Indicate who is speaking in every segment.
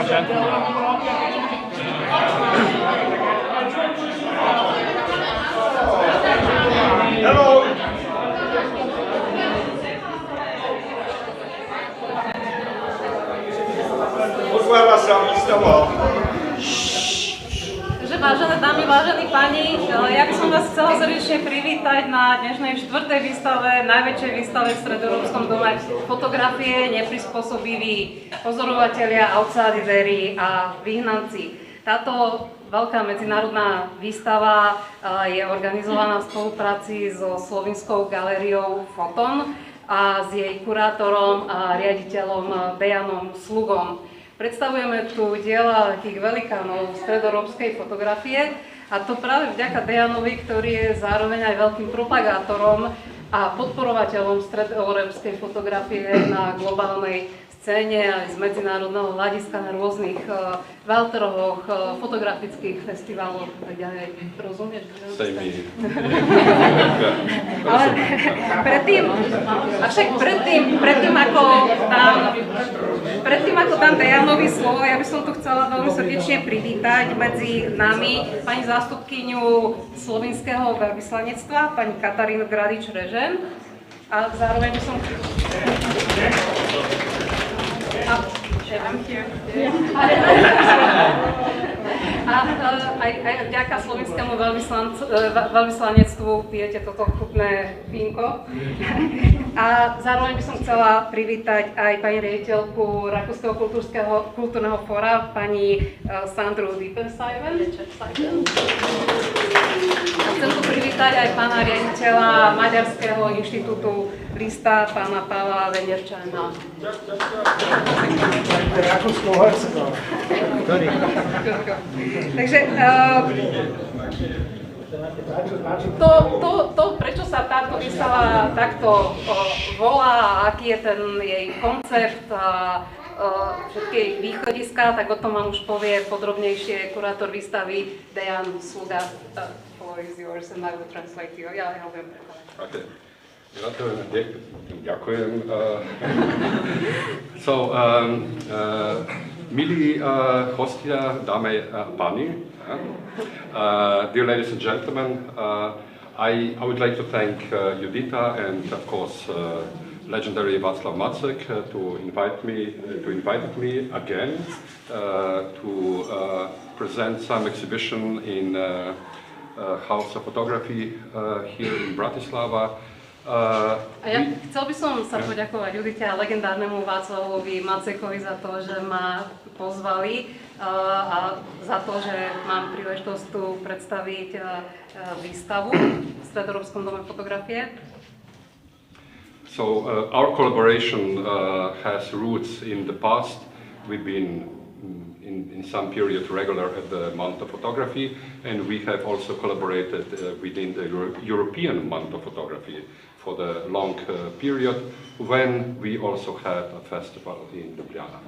Speaker 1: and gentlemen.
Speaker 2: Hello. Otvára sa výstava.
Speaker 3: Vážené dámy, vážení páni, ja by som vás chcela srdečne privítať na dnešnej 4. výstave, najväčšej výstave v Stredoeurópskom dome fotografie, Neprispôsobiví, pozorovatelia, Outsideri a vyhnanci. Táto veľká medzinárodná výstava je organizovaná v spolupráci so slovinskou galériou Foton a s jej kurátorom a riaditeľom Dejanom Slugom. Predstavujeme tu diela takých velikánov stredoeurópskej fotografie a to práve vďaka Dejanovi, ktorý je zároveň aj veľkým propagátorom a podporovateľom stredoeurópskej fotografie na globálnej scéne aj z medzinárodného hľadiska na rôznych veľtrhoch, fotografických festivaloch a tak ďalej. Rozumieš? Ale predtým ako dám Dejanovi slovo, ja by som tu chcela veľmi srdečne privítať medzi nami pani zástupkyňu slovinského veľvyslanectva, pani Katarínu Gradič-Režen. A zároveň by som... aj vďaka slovinskému veľvyslanectvu pijete toto chutné vínko. A zároveň by som chcela privítať aj pani riaditeľku Rakúskeho kultúrneho fóra, pani Sandru Diepenstein. A chcem tu privítať aj pána riaditeľa Maďarského inštitútu Lista, pána Pavla Venderčana. Takže to, prečo sa táto výstava takto volá, aký je ten jej koncept a všetky jej východiska, tak o tom vám už povie podrobnejšie kurátor výstavy Dejan Sluga. Floor is yours and I will translate you. Ja ho viem prekladať.
Speaker 4: Ďakujem. Milí hostia, dámy a páni, dear ladies and gentlemen, I would like to thank Judita and of course legendary Václav Macek to invite me again to present some exhibition in House of Photography here in Bratislava.
Speaker 3: Chcel by som sa poďakovať Judite a legendárnemu Václavovi Macekovi za to, že ma pozvali a za to, že mám príležitosť tu predstaviť výstavu v Stredoeurópskom dome fotografie.
Speaker 4: So our collaboration has roots in the past. We've been in some period regular at the Month of Photography, and we have also collaborated within the European Month of Photography for the long period when we also had a festival in Ljubljana.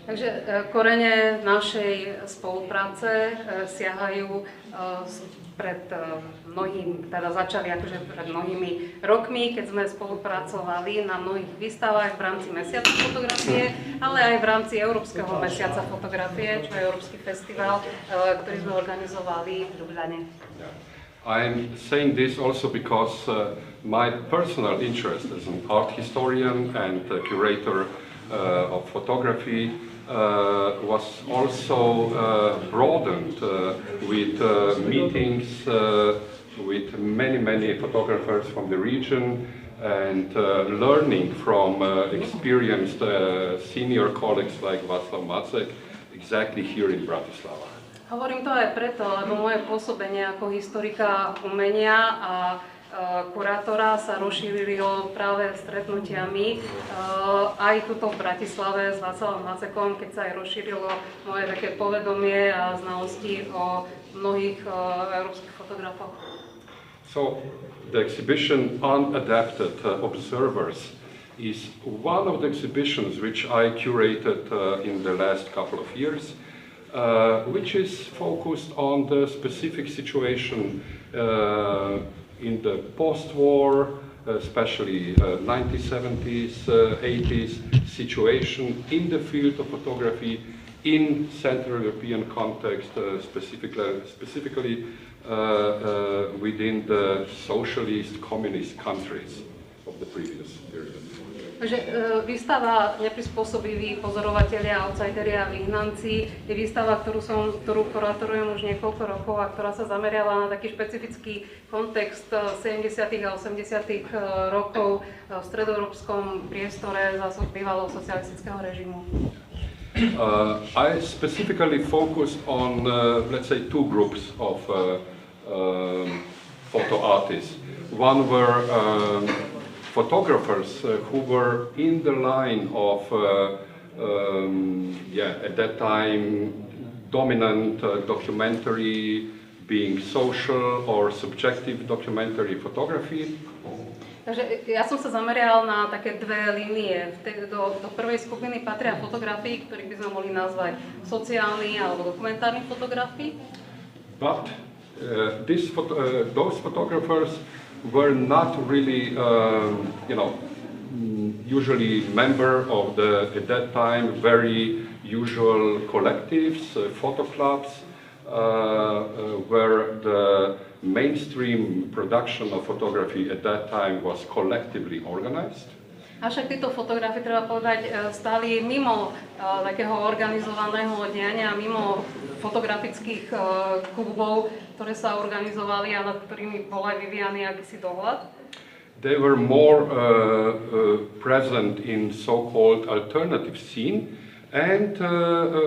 Speaker 3: Takže korene našej spolupráce siahajú pred mnohým, teda začali akože pred mnohými rokmi, keď sme spolupracovali na mnohých výstavách v rámci Mesiaca fotografie, ale aj v rámci Európskeho mesiaca fotografie, čo je Európsky festival, ktorý sme organizovali v Ljubljane.
Speaker 4: I'm saying this also because my personal interest as an art historian and curator of photography was also broadened with meetings with many photographers from the region and learning from experienced senior colleagues like Václav Macek exactly here in Bratislava.
Speaker 3: Hovorím to aj preto, lebo moje pôsobenie ako historika umenia a kurátora sa rozšírilo práve stretnutiami aj tuto v Bratislave s Václavom Macekom, keď sa aj rozšírilo moje také povedomie a znalosti o mnohých európskych fotografoch.
Speaker 4: So the exhibition Unadapted Observers is one of the exhibitions which I curated in the last couple of years, which is focused on the specific situation in the post-war, especially 1970s, 80s situation in the field of photography in Central European context, specifically within the socialist, communist countries of the previous period.
Speaker 3: Takže výstava Neprispôsobiví, pozorovatelia, outsideri a vyhnanci je výstava, ktorú kurátorujem už niekoľko rokov a ktorá sa zameriava na taký špecifický kontext 70. a 80. rokov v stredoeurópskom priestore za bývalého socialistického režimu.
Speaker 4: I specifically focused on, let's say, two groups of photo artists. One were photographers who were in the line of, at that time, dominant documentary, being social or subjective documentary photography.
Speaker 3: Takže ja som sa zameral na také dve línie. Do prvej skupiny patria fotografii, ktorých by sme mohli nazvať sociálni alebo dokumentárni fotografii.
Speaker 4: But those photographers were not really, usually member of the, at that time, very usual collectives, photo clubs, where the mainstream production of photography at that time was collectively organized.
Speaker 3: Avšak títo fotografie, treba povedať, stáli mimo takého organizovaného diania, mimo fotografických klubov, ktoré sa organizovali a nad ktorými bol aj vyvíjaný akýsi dohľad.
Speaker 4: They were more present in so-called alternative scene, and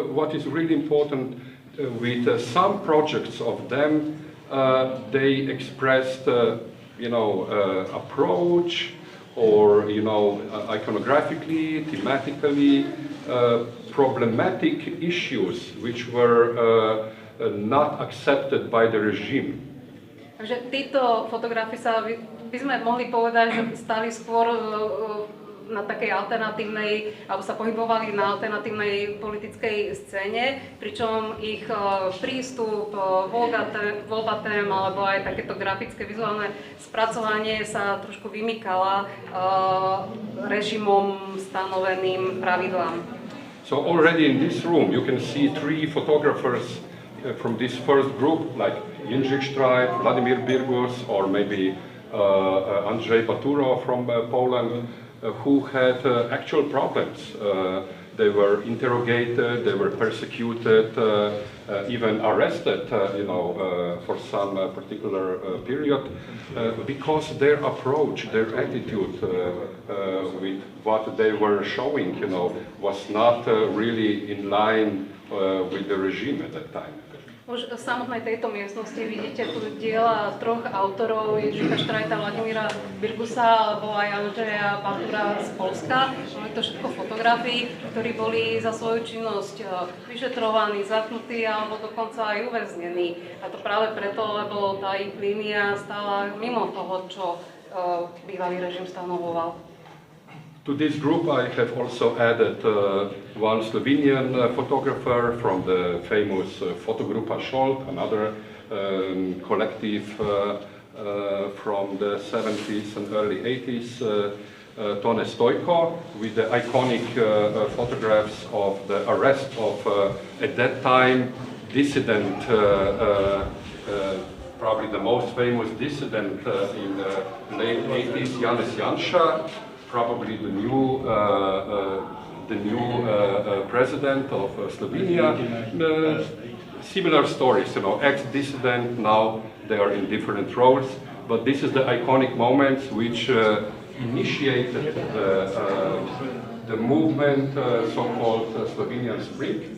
Speaker 4: what is really important, with some projects of them, they expressed, approach, or iconographically, thematically, problematic issues which were not accepted by the regime.
Speaker 3: Takže títo fotografie sa by sme mohli povedať, že stali skôr na takej alternatívnej, alebo sa pohybovali na alternatívnej politickej scéne, pričom ich prístup, voľba tém, alebo aj takéto grafické, vizuálne spracovanie sa trošku vymykala režimom stanoveným pravidlám.
Speaker 4: So already in this room you can see three photographers from this first group, like Jindřich, Štreit, Vladimír, Birgus, or maybe Andrzej, Baturo from Poland, who had actual problems. They were interrogated, they were persecuted, even arrested, for some particular period, because their approach, their attitude with what they were showing, was not really in line with the regime at that time.
Speaker 3: Už v samotnej tejto miestnosti vidíte tu diela troch autorov, Jindřicha, Štrajta, Vladimíra, Birgusa, alebo aj Andrzeja, Batura z Polska. Máme to všetko fotografii, ktorí boli za svoju činnosť vyšetrovaní, zatknutí alebo dokonca aj uväznení. A to práve preto, lebo tá ich línia stála mimo toho, čo bývalý režim stanovoval.
Speaker 4: To this group I have also added one Slovenian photographer from the famous Fotogrupa Šolt, another collective from the 70s and early 80s, Stojko, with the iconic photographs of the arrest of, at that time, dissident, probably the most famous dissident in the late 80s, János, probably the new president of Slovenia. Similar stories, ex-dissident, now they are in different roles, but this is the iconic moments which initiated the movement, so-called Slovenian Spring.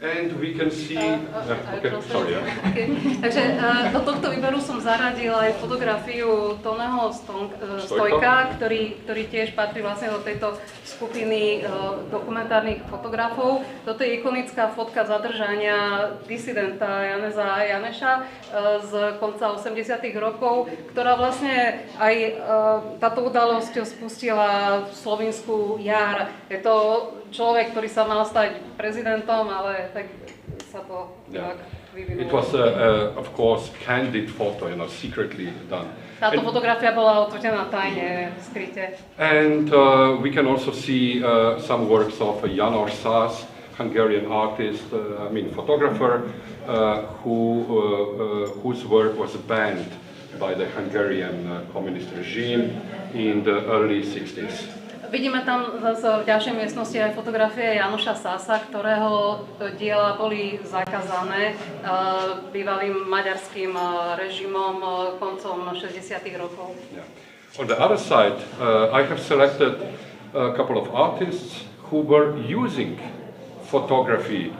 Speaker 4: And we can see...
Speaker 3: Takže do tohto výberu som zaradil aj fotografiu Toneho Stojka, ktorý tiež patrí vlastne do tejto skupiny dokumentárnych fotografov. Toto je ikonická fotka zadržania disidenta Jánoša z konca 80. rokov, ktorá vlastne aj táto udalosť spustila slovinskú jar. Je to človek, ktorý sa mal stať prezidentom, ale tak sa to tak vyvinulo.
Speaker 4: It was, of course, candid photo, secretly done.
Speaker 3: Táto fotografia bola odfotená tajne, skryte.
Speaker 4: And we can also see some works of János, Szász, Hungarian artist, photographer, whose work was banned by the Hungarian communist regime in the early 60s.
Speaker 3: Vidíme tam zase v ďalšej miestnosti aj fotografie Jánoša Szása, ktorého diela boli zakázané bývalým maďarským režimom koncom 60. rokov.
Speaker 4: Yeah. On the other side, I have selected a couple of artists who were using photography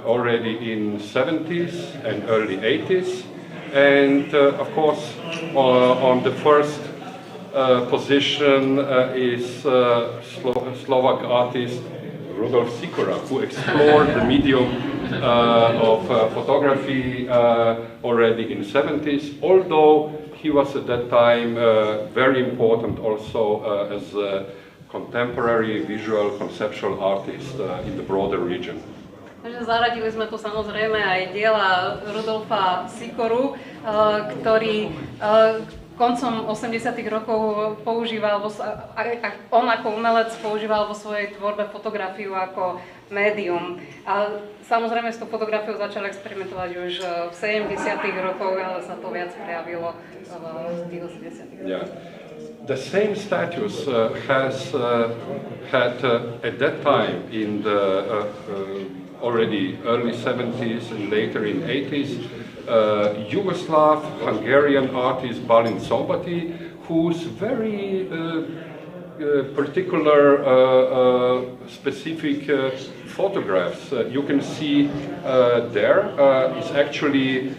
Speaker 4: already in 70s and early 80s, and of course on the first position is Slovak artist Rudolf Sikora, who explored the medium of photography already in 70s, although he was at that time very important also as a contemporary visual conceptual artist in the broader region.
Speaker 3: Takže zaradili sme tu samozrejme aj diela Rudolfa Sikoru, ktorý koncom 80. rokov používal, on ako umelec používal vo svojej tvorbe fotografiu ako médium. A samozrejme s tou fotografiou začal experimentovať už v 70. rokoch, ale sa to viac prejavilo v tých 80. rokoch.
Speaker 4: Yeah. The same status has had at that time in the already early 70s and later in 80s Yugoslav Hungarian artist Bálint Szombathy, whose very particular specific photographs you can see there is actually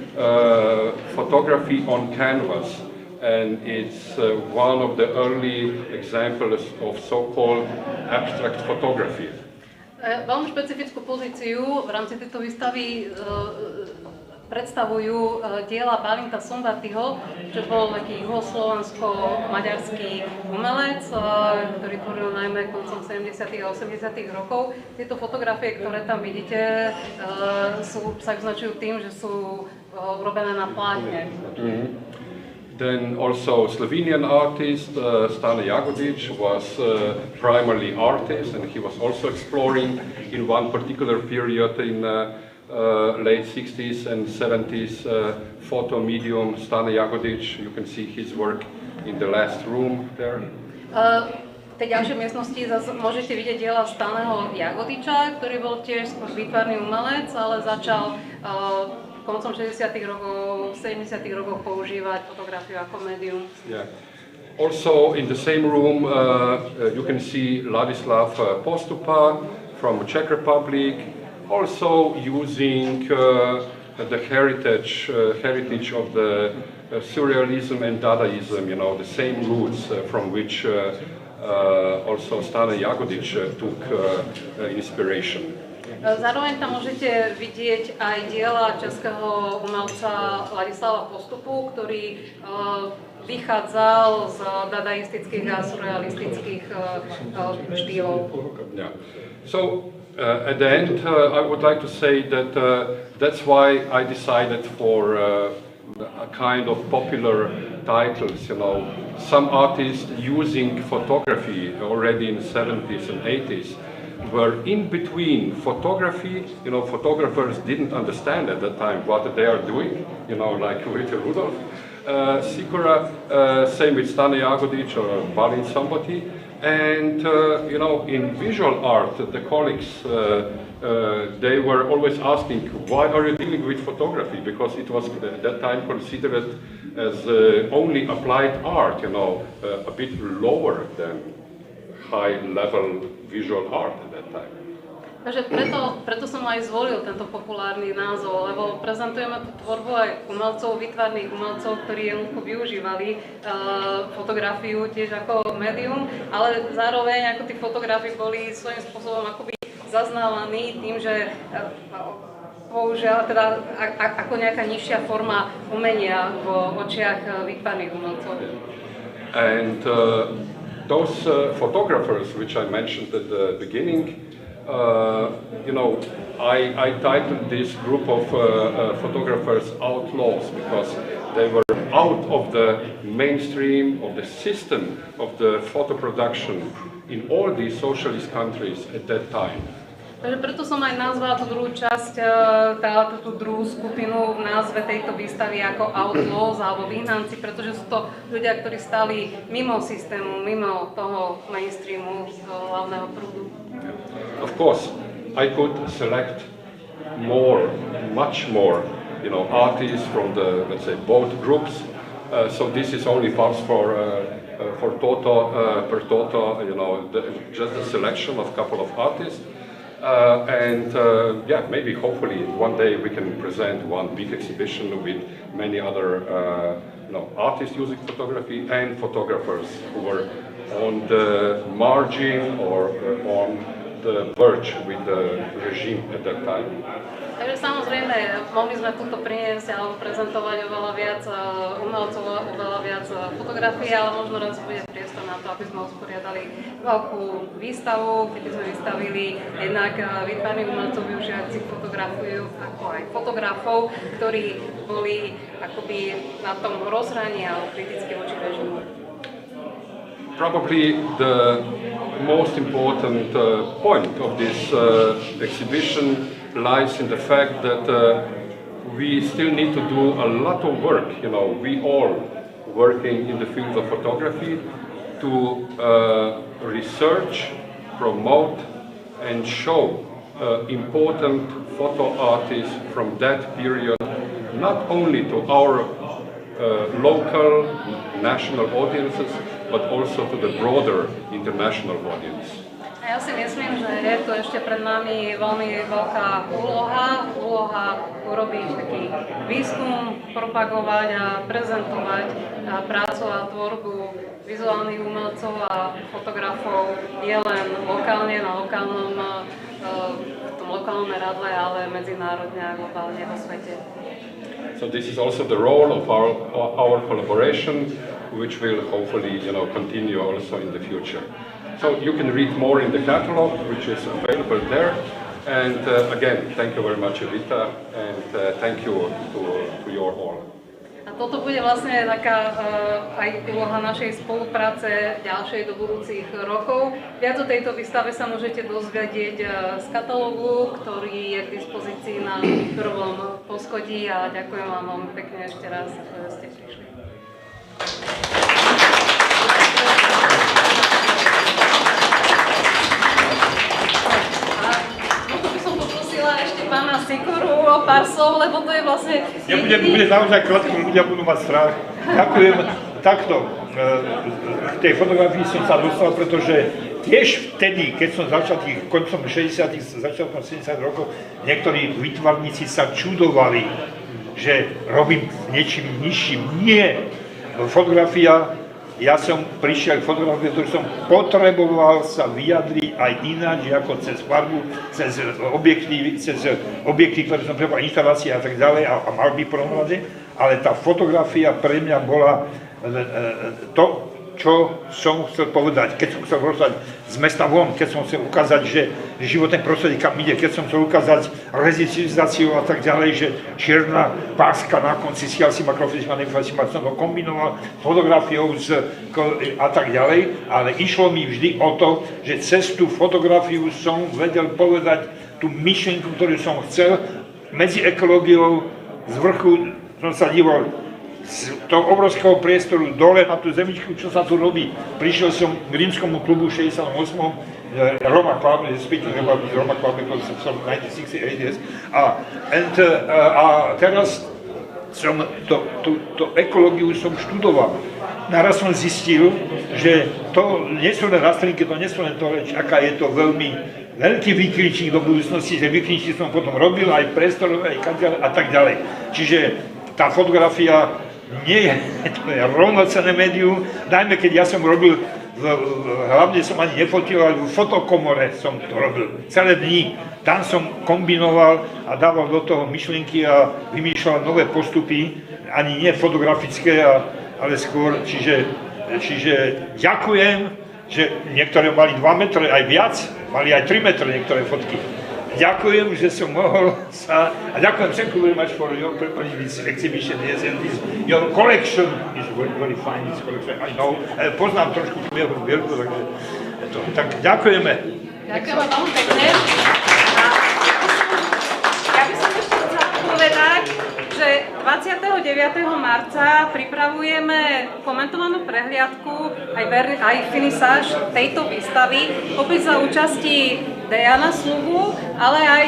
Speaker 4: photography on canvas, and it's one of the early examples of so-called abstract photography.
Speaker 3: Veľmi špecifickú pozíciu v rámci tejto výstavy predstavujú diela Bálinta Szombathyho, čo bol taký juhoslovansko-maďarský umelec, ktorý tvoril najmä koncom 70. a 80. rokov. Tieto fotografie, ktoré tam vidíte, sa vyznačujú tým, že sú urobené na plátne.
Speaker 4: Then also Slovenian artist Stane Jagodič was primarily artist, and he was also exploring in one particular period in late 60s and 70s photo medium. Stane Jagodič, you can see his work in the last room there.
Speaker 3: V tej ďalšej miestnosti zase môžete vidieť diela Staneho Jagodiča, ktorý bol tiež skôr výtvarný umelec, ale začal koncom 60. rokov, 70. rokov používať fotografiu ako médium. Yeah.
Speaker 4: Also in the same room you can see Ladislav Postupa from the Czech Republic, also using the heritage of the surrealism and Dadaism, you know, the same roots from which also Stane Jagodič took inspiration.
Speaker 3: Zároveň tam môžete vidieť aj diela českého umelca Ladislava Postupu, ktorý vychádzal z dadaistických a surrealistických štýlov.
Speaker 4: Yeah. So at the end, I would like to say that that's why I decided for a kind of popular titles, you know, some artists using photography already in the 70s and 80s were in between photography, you know, photographers didn't understand at that time what they are doing, you know, like with Rudolf Sikora, same with Stane Jagodič or Bálint Szombathy. And, you know, in visual art, the colleagues, they were always asking, why are you dealing with photography? Because it was at that time considered as only applied art, you know, a bit lower than high-level visual art at that time.
Speaker 3: Takže preto som aj zvolil tento populárny názov, lebo prezentujeme tú tvorbu aj umelcov, výtvarných umelcov, ktorí jednoducho využívali fotografiu tiež ako médium, ale zároveň ako tí fotografii boli svojím spôsobom akoby zaznávaní tým, že používal teda ako nejaká nižšia forma umenia v očiach výtvarných umelcov.
Speaker 4: And those photographers which I mentioned at the beginning, you know, I titled this group of photographers outlaws because they were out of the mainstream of the system of the photo production in all these socialist countries at that time.
Speaker 3: Takže preto som aj nazvala tú druhú časť, tú druhú skupinu v názve tejto výstavy ako Outlaws alebo vyhnanci, pretože sú to ľudia, ktorí stali mimo systému, mimo toho mainstreamu hlavného prúdu.
Speaker 4: Of course, I could select much more, artists from the, let's say, both groups. So this is only parts for Toto, per Toto, just a selection of a couple of artists. Maybe hopefully one day we can present one big exhibition with many other artists using photography and photographers who were on the margin or on the verge with the regime at that time.
Speaker 3: Takže samozrejme, mohli sme tuto priniesť alebo prezentovať oveľa viac umelcov, oveľa viac fotografií, ale možno raz bude priestor na to, aby sme usporiadali veľkú výstavu, kde sme vystavili jednak vytvarných umelcov využívajúcich fotografiu, ako aj fotografov, ktorí boli akoby na tom rozhraní alebo kriticky voči režimu.
Speaker 4: Probably the most important point of this exhibition lies in the fact that we still need to do a lot of work. We all working in the field of photography to research, promote, and show important photo artists from that period, not only to our local, national audiences, but also to the broader international audience.
Speaker 3: A ja si myslím, že je tu ešte pred nami veľmi veľká úloha urobiť taký výskum, propagovať a prezentovať prácu a tvorbu vizuálnych umelcov a fotografov nielen lokálne, na v tom lokálnom meradle, ale medzinárodne a globálne vo svete.
Speaker 4: So this is also the role of our collaboration, which will hopefully continue also in the future. So you can read more in the catalog, which is available there. And again, thank you very much, Evita, and thank you to your all.
Speaker 3: A toto bude vlastne taká aj úloha našej spolupráce ďalšej do budúcich rokov. Viac o tejto výstave sa môžete dozvedieť z katalógu, ktorý je k dispozícii na prvom poschodí a ďakujem vám veľmi pekne ešte raz, že ste prišli. Ešte pána Sikoru o pár slov, lebo to je vlastne...
Speaker 2: Bude naozaj krátko, ľudia budú mať strach. Ďakujem takto. K tej fotografii som sa dostal, pretože tiež vtedy, keď som začal koncom 60. začiatkom 70 rokov, niektorí výtvarníci sa čudovali, že robím niečím nižším. Nie! Fotografia, ja som prišiel k fotografii, ktorý som potreboval sa vyjadriť aj ináč, ako cez farbu, cez objekty, ktoré som preboval, inštalácie a tak ďalej a malby promlade, ale tá fotografia pre mňa bola to, čo som chcel povedať, keď som chcel rozprávať z mesta von, keď som chcel ukázať, že životné prostredie kam ide, keď som chcel ukázať rezisticizáciu a tak ďalej, že čierna páska na konci sial si makrofizma, nefasima, som to kombinoval s fotografiou a tak ďalej, ale išlo mi vždy o to, že cez tú fotografiu som vedel povedať tú myšlienku, ktorú som chcel, medzi ekológiou z vrchu som sa díval z toho obrovského priestoru dole na tú zemičku, čo sa tu robí. Prišiel som k rímskomu klubu 68. Roma Club, speaking about Roma Club because some 1968 a teraz som tú ekológiu som študoval. Naraz som zistil, že to nie sú len rastlinky, to nie sú len to, aká je to veľmi veľký výkričník do budúcnosti, že výkričník som potom robil aj priestorové, aj a tak ďalej. Čiže tá fotografia nie je, to je rovnocenné médium, najmä keď ja som robil, hlavne som ani nefotil, ale v fotokomore som to robil celé dni. Tam som kombinoval a dával do toho myšlienky a vymýšľal nové postupy, ani nie fotografické, ale skôr, čiže ďakujem, že niektoré mali 2 metre aj viac, mali aj 3 metre niektoré fotky. Ďakujem, že som mohol sa... A ďakujem, thank you very much for your preparing this exhibition. Yes, and this, your collection is very, very fine, this collection, I know. Poznám trošku tú jeho zbierku, takže... Tak ďakujeme.
Speaker 3: Ďakujem vám veľmi pekne. 29. marca pripravujeme komentovanú prehliadku aj vernisáž tejto výstavy, opäť za účasti Dejana Sluhu, ale aj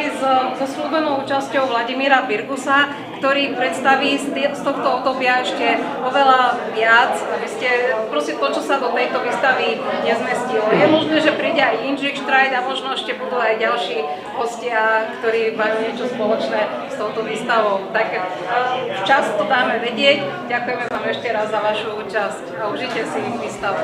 Speaker 3: so slúbenou účasťou Vladimíra Birgusa, ktorý predstaví z tohto obdobia ešte oveľa viac, aby ste proste to, čo sa do tejto výstavy nezmestilo. Je možné, že príde aj Jindřich, Štreit a možno ešte budú aj ďalší hostia, ktorí majú niečo spoločné s touto výstavou. Tak včas to dáme vedieť. Ďakujeme vám ešte raz za vašu účasť a užite si výstavu.